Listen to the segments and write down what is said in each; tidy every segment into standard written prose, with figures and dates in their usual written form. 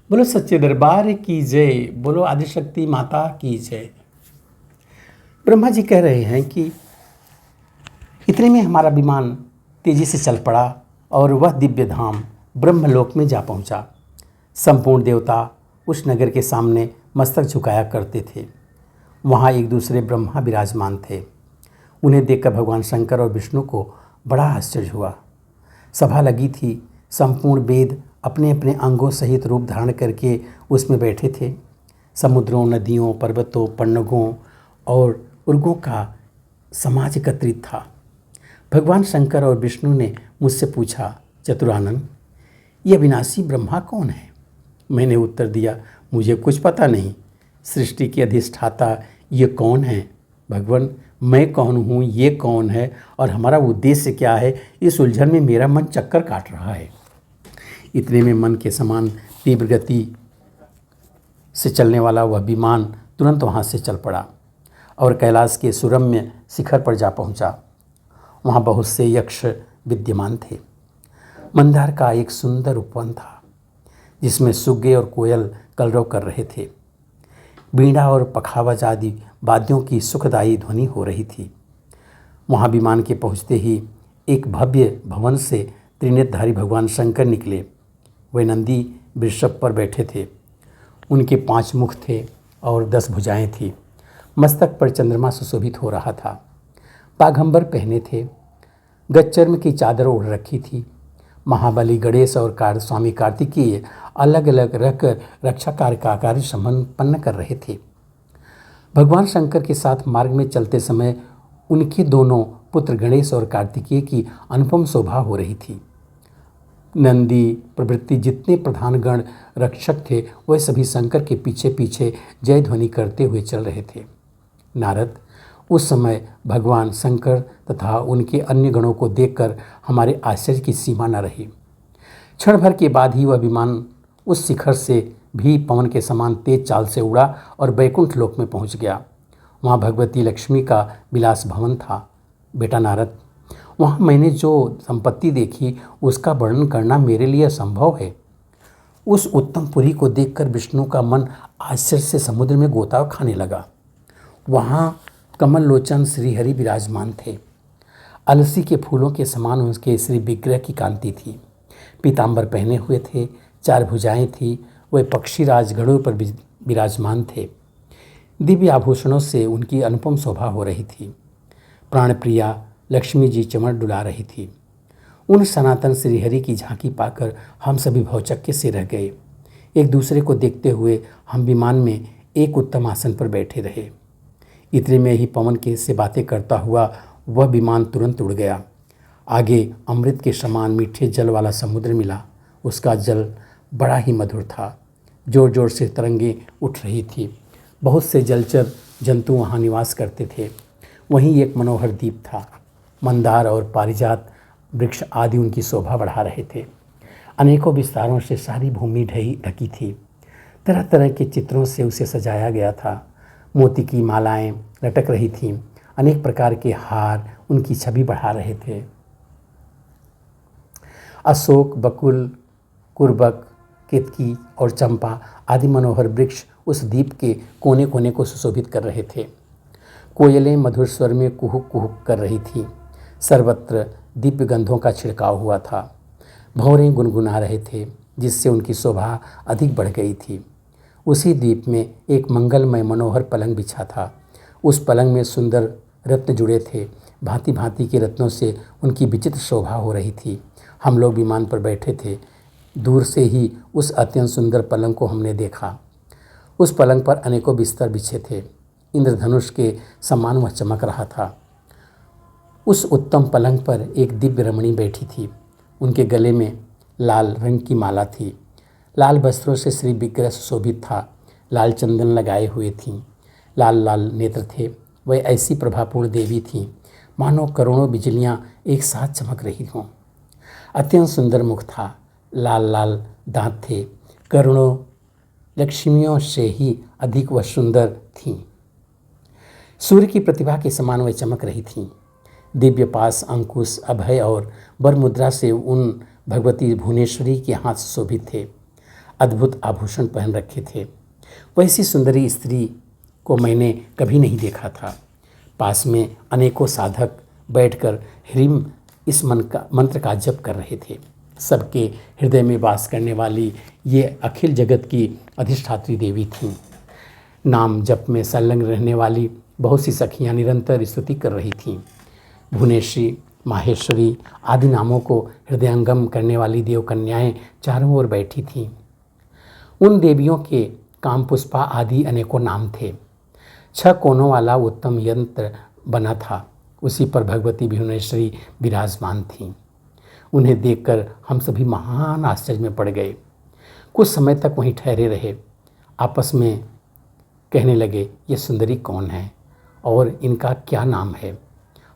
बोलो सच्चे दरबार की जय, बोलो आदिशक्ति माता की जय। ब्रह्मा जी कह रहे हैं कि इतने में हमारा विमान तेजी से चल पड़ा और वह दिव्य धाम ब्रह्मलोक में जा पहुंचा। संपूर्ण देवता उस नगर के सामने मस्तक झुकाया करते थे। वहाँ एक दूसरे ब्रह्मा विराजमान थे। उन्हें देखकर भगवान शंकर और विष्णु को बड़ा आश्चर्य हुआ। सभा लगी थी। संपूर्ण वेद अपने अपने अंगों सहित रूप धारण करके उसमें बैठे थे। समुद्रों, नदियों, पर्वतों, पन्नगों और उर्गों का समाज एकत्रित था। भगवान शंकर और विष्णु ने मुझसे पूछा, चतुरानन, ये अविनाशी ब्रह्मा कौन है? मैंने उत्तर दिया, मुझे कुछ पता नहीं। सृष्टि के अधिष्ठाता ये कौन है? भगवान, मैं कौन हूँ, ये कौन है और हमारा उद्देश्य क्या है? इस उलझन में मेरा मन चक्कर काट रहा है। इतने में मन के समान तीव्र गति से चलने वाला वह विमान तुरंत वहाँ से चल पड़ा और कैलाश के सुरम्य शिखर पर जा पहुँचा। वहाँ बहुत से यक्ष विद्यमान थे। मंदार का एक सुंदर उपवन था जिसमें सुग्गे और कोयल कलरव कर रहे थे। बीड़ा और पखावज आदि वाद्यों की सुखदायी ध्वनि हो रही थी। वहाँ विमान के पहुँचते ही एक भव्य भवन से त्रिनेत्रधारी भगवान शंकर निकले। वे नंदी वृषभ पर बैठे थे। उनके 5 मुख थे और 10 भुजाएं थीं। मस्तक पर चंद्रमा सुशोभित हो रहा था। पाघंबर पहने थे। गजचर्म की चादर ओढ़ रखी थी। महाबली गणेश और स्वामी कार्तिकेय अलग अलग रहकर रक्षा कार्य का कार्य संपन्न कर रहे थे। भगवान शंकर के साथ मार्ग में चलते समय उनके दोनों पुत्र गणेश और कार्तिकेय की अनुपम शोभा हो रही थी। नंदी प्रभृति जितने प्रधान गण रक्षक थे वह सभी शंकर के पीछे पीछे जय ध्वनि करते हुए चल रहे थे। नारद, उस समय भगवान शंकर तथा उनके अन्य गणों को देखकर हमारे आश्चर्य की सीमा न रही। क्षण भर के बाद ही वह विमान उस शिखर से भी पवन के समान तेज चाल से उड़ा और वैकुंठ लोक में पहुंच गया। वहाँ भगवती लक्ष्मी का विलास भवन था। बेटा नारद, वहाँ मैंने जो संपत्ति देखी उसका वर्णन करना मेरे लिए असंभव है। उस उत्तम पुरी को देखकर विष्णु का मन आश्चर्य से समुद्र में गोता खाने लगा। वहाँ कमल लोचन श्रीहरि विराजमान थे। अलसी के फूलों के समान उनके श्री विग्रह की कांति थी। पीताम्बर पहने हुए थे, 4 भुजाएं थी। वे पक्षीराज गरुड़ पर विराजमान थे। दिव्य आभूषणों से उनकी अनुपम शोभा हो रही थी। प्राणप्रिया लक्ष्मी जी चमड़ डुला रही थी। उन सनातन श्रीहरि की झांकी पाकर हम सभी भौचक्के से रह गए। एक दूसरे को देखते हुए हम विमान में एक उत्तम आसन पर बैठे रहे। इतने में ही पवन के से बातें करता हुआ वह विमान तुरंत उड़ गया। आगे अमृत के समान मीठे जल वाला समुद्र मिला। उसका जल बड़ा ही मधुर था। जोर जोर से तरंगें उठ रही थी। बहुत से जलचर जंतु वहाँ निवास करते थे। वहीं एक मनोहर द्वीप था। मंदार और पारिजात वृक्ष आदि उनकी शोभा बढ़ा रहे थे। अनेकों विस्तारों से सारी भूमि ढकी थी। तरह तरह के चित्रों से उसे सजाया गया था। मोती की मालाएं लटक रही थीं। अनेक प्रकार के हार उनकी छवि बढ़ा रहे थे। अशोक, बकुल, कुर्बक, केतकी और चंपा आदि मनोहर वृक्ष उस द्वीप के कोने कोने को सुशोभित कर रहे थे। कोयलें मधुर स्वर में कुहुक कुहुक कर रही थीं। सर्वत्र दिव्य गंधों का छिड़काव हुआ था। भंवरे गुनगुना रहे थे जिससे उनकी शोभा अधिक बढ़ गई थी। उसी द्वीप में एक मंगलमय मनोहर पलंग बिछा था। उस पलंग में सुंदर रत्न जुड़े थे। भांति भांति के रत्नों से उनकी विचित्र शोभा हो रही थी। हम लोग विमान पर बैठे थे। दूर से ही उस अत्यंत सुंदर पलंग को हमने देखा। उस पलंग पर अनेकों बिस्तर बिछे थे। इंद्रधनुष के समान वह चमक रहा था। उस उत्तम पलंग पर एक दिव्य रमणी बैठी थी। उनके गले में लाल रंग की माला थी। लाल वस्त्रों से श्री विग्रह सुशोभित था। लाल चंदन लगाए हुए थीं। लाल लाल नेत्र थे। वह ऐसी प्रभापूर्ण देवी थीं मानो करोड़ों बिजलियां एक साथ चमक रही हों। अत्यंत सुंदर मुख था। लाल लाल दांत थे। करोड़ों लक्ष्मियों से ही अधिक वह सुंदर थीं। सूर्य की प्रतिभा के समान वह चमक रही थीं। दिव्य पास, अंकुश, अभय और वर मुद्रा से उन भगवती भुवनेश्वरी के हाथ सुशोभित थे। अद्भुत आभूषण पहन रखे थे। वैसी सुंदरी स्त्री को मैंने कभी नहीं देखा था। पास में अनेकों साधक बैठकर ह्रीम इस मंत्र का जप कर रहे थे। सबके हृदय में वास करने वाली ये अखिल जगत की अधिष्ठात्री देवी थीं। नाम जप में संलग्न रहने वाली बहुत सी सखियाँ निरंतर स्तुति कर रही थीं। भुवनेश्वरी, माहेश्वरी आदि नामों को हृदयंगम करने वाली देव कन्याएँ चारों ओर बैठी थीं। उन देवियों के कामपुष्पा आदि अनेकों नाम थे। 6 कोनों वाला उत्तम यंत्र बना था, उसी पर भगवती भुवनेश्वरी विराजमान थीं। उन्हें देखकर हम सभी महान आश्चर्य में पड़ गए। कुछ समय तक वहीं ठहरे रहे। आपस में कहने लगे, ये सुंदरी कौन है और इनका क्या नाम है?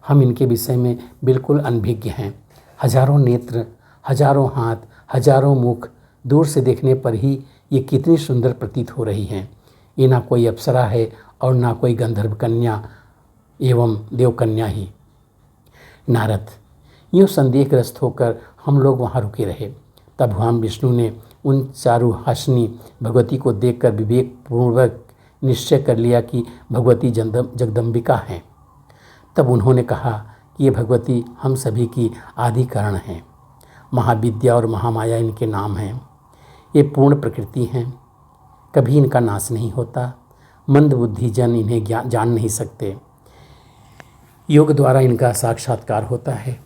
हम इनके विषय में बिल्कुल अनभिज्ञ हैं। हजारों नेत्र, हजारों हाथ, हजारों मुख, दूर से देखने पर ही ये कितनी सुंदर प्रतीत हो रही हैं। ये ना कोई अप्सरा है और ना कोई गंधर्व कन्या एवं देवकन्या ही। नारद, यूँ संदेहग्रस्त होकर हम लोग वहाँ रुके रहे। तब भगवान विष्णु ने उन चारुहासिनी भगवती को देखकर विवेकपूर्वक निश्चय कर लिया कि भगवती जगदम्बिका हैं। तब उन्होंने कहा कि ये भगवती हम सभी की आदि कारण हैं। महाविद्या और महामाया इनके नाम हैं। ये पूर्ण प्रकृति हैं, कभी इनका नाश नहीं होता। मंदबुद्धि जन इन्हें जान नहीं सकते। योग द्वारा इनका साक्षात्कार होता है।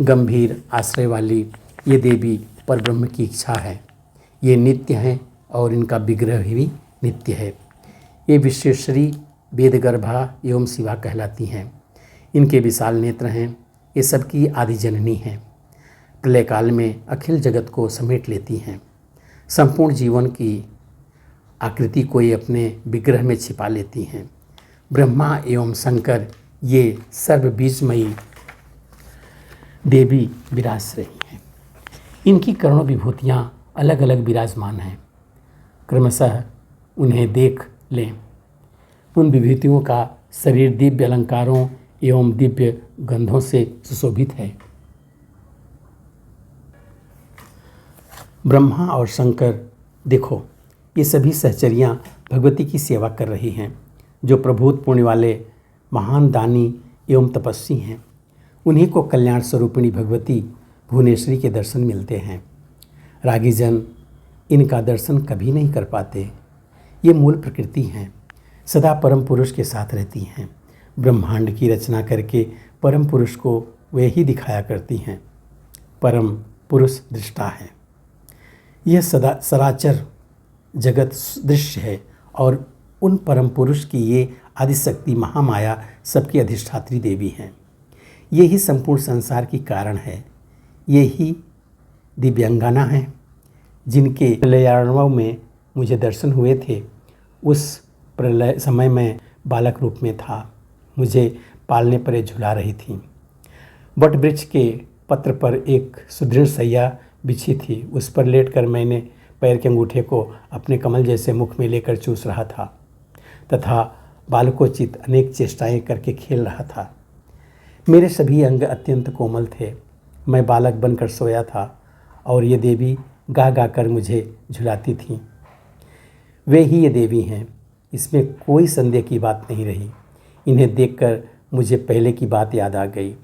गंभीर आश्रय वाली ये देवी परब्रह्म की इच्छा है। ये नित्य हैं और इनका विग्रह भी नित्य है। ये विश्वेश्वरी, वेदगर्भा एवं शिवा कहलाती हैं। इनके विशाल नेत्र हैं। ये सबकी आदि जननी हैं। प्रलय काल में अखिल जगत को समेट लेती हैं। संपूर्ण जीवन की आकृति को ये अपने विग्रह में छिपा लेती हैं। ब्रह्मा एवं शंकर ये सर्वबीजमयी देवी विराज रही हैं। इनकी करोड़ों विभूतियाँ अलग अलग विराजमान हैं। क्रमशः उन्हें देख लें। उन विभूतियों का शरीर दिव्य अलंकारों एवं दिव्य गंधों से सुशोभित है। ब्रह्मा और शंकर, देखो, ये सभी सहचरियाँ भगवती की सेवा कर रही हैं, जो प्रभुत पुण्य वाले महान दानी एवं तपस्वी हैं। उन्हीं को कल्याण स्वरूपिणी भगवती भुवनेश्वरी के दर्शन मिलते हैं। रागीजन इनका दर्शन कभी नहीं कर पाते। ये मूल प्रकृति हैं, सदा परम पुरुष के साथ रहती हैं। ब्रह्मांड की रचना करके परम पुरुष को वे ही दिखाया करती हैं। परम पुरुष दृष्टा है। यह सदा सराचर जगत दृश्य है और उन परम पुरुष की ये आदिशक्ति महामाया सबकी अधिष्ठात्री देवी हैं। ये ही संपूर्ण संसार की कारण है। ये ही दिव्यांगाना हैं, जिनके प्रलयार्णव में मुझे दर्शन हुए थे। उस प्रलय समय में बालक रूप में था। मुझे पालने पर झुला रही थी। वट वृक्ष के पत्र पर एक सुदृढ़ सैया बिछी थी। उस पर लेटकर मैंने पैर के अंगूठे को अपने कमल जैसे मुख में लेकर चूस रहा था तथा बालकोचित अनेक चेष्टाएं करके खेल रहा था। मेरे सभी अंग अत्यंत कोमल थे। मैं बालक बनकर सोया था और ये देवी गा गा कर मुझे झुलाती थीं। वे ही ये देवी हैं, इसमें कोई संदेह की बात नहीं रही। इन्हें देखकर मुझे पहले की बात याद आ गई।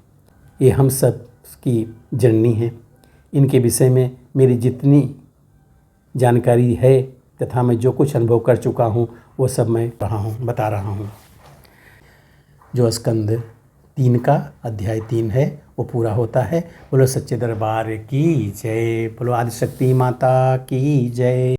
ये हम सब की जननी हैं। इनके विषय में मेरी जितनी जानकारी है तथा मैं जो कुछ अनुभव कर चुका हूँ वो सब मैं बता रहा हूँ। जो स्कंद 3 का अध्याय 3 है वो पूरा होता है। बोलो सच्चे दरबार की जय। बोलो आदिशक्ति माता की जय।